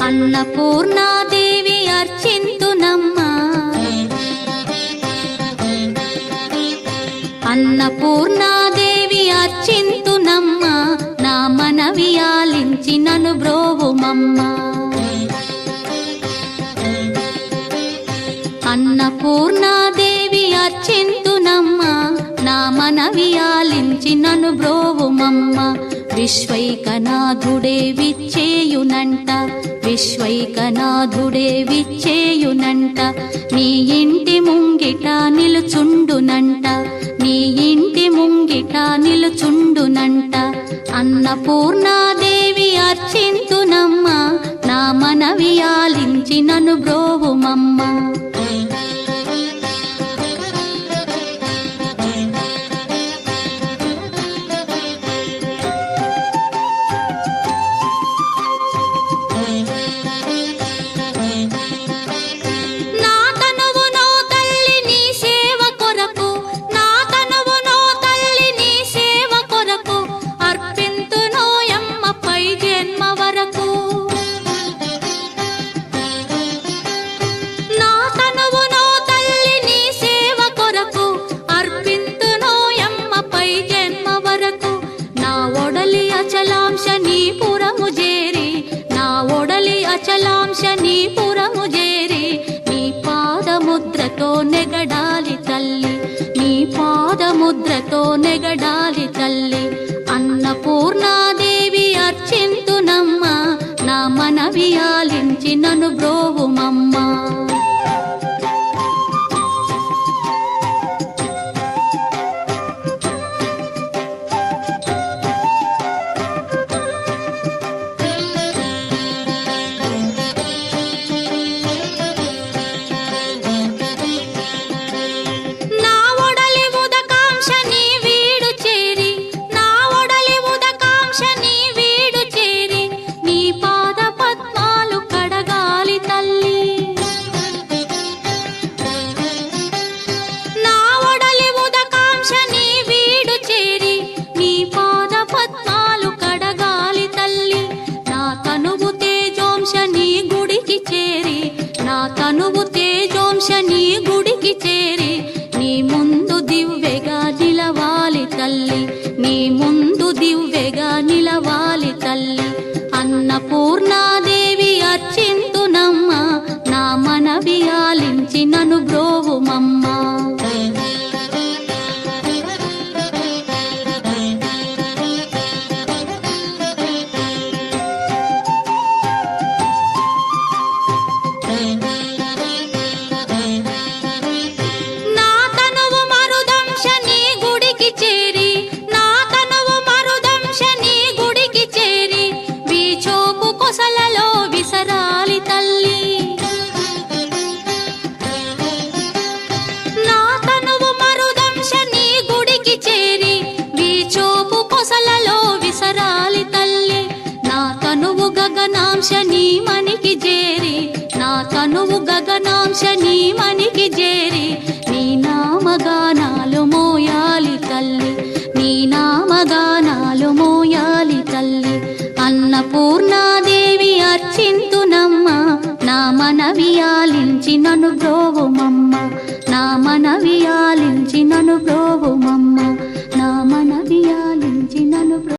అన్నపూర్ణాదేవి అర్చింతునమ్మా, అన్నపూర్ణాదేవి అర్చింతునమ్మా, నా మనవి ఆలించి నన్ను బ్రోవుమమ్మా. అన్నపూర్ణాదేవి అర్చింతునమ్మా, నా మనవి ఆలించి నన్ను బ్రోవుమమ్మా. విశ్వైకనాథుడే విచ్చేయునంట, విశ్వైకనాథుడే విచ్చేయునంట, నీ ఇంటి ముంగిట నిలుచుండునంట, నీ ఇంటి ముంగిట నిలుచుండునంట. అన్నపూర్ణాదేవి అర్చింతునమ్మా, నా మనవి ఆలించి నన్ను బ్రోవుమమ్మా. అచలాంశనీపురము చేరి నీ పాదముద్రతో నెగడాలి తల్లి, నీ పాదముద్రతో నెగడాలి తల్లి. అన్నపూర్ణాదేవి అర్చింతునమ్మా, నా మనవి ఆలించి నన్ను బ్రోవుమమ్మా. తనువు తేజోంశని గుడికి చేరి నీ ముందు దివ్వెగా నిలవాలి తల్లి, నీ ముందు దివ్వెగా నిలవాలి తల్లి. అన్నపూర్ణాదేవి అర్చింతునమ్మా, నా మనవి ఆలించి నన్ను బ్రోవుమమ్మా. గగనాంశని మనికి చేరి, నా తనువు గగనాంశని మనికి చేరి నీ నామగానాలు మోయాలి తల్లి, నీ నామగానాలు మోయాలి తల్లి. అన్నపూర్ణాదేవి అర్చింతునమ్మా, నా మనవి ఆలించి నన్ను బ్రో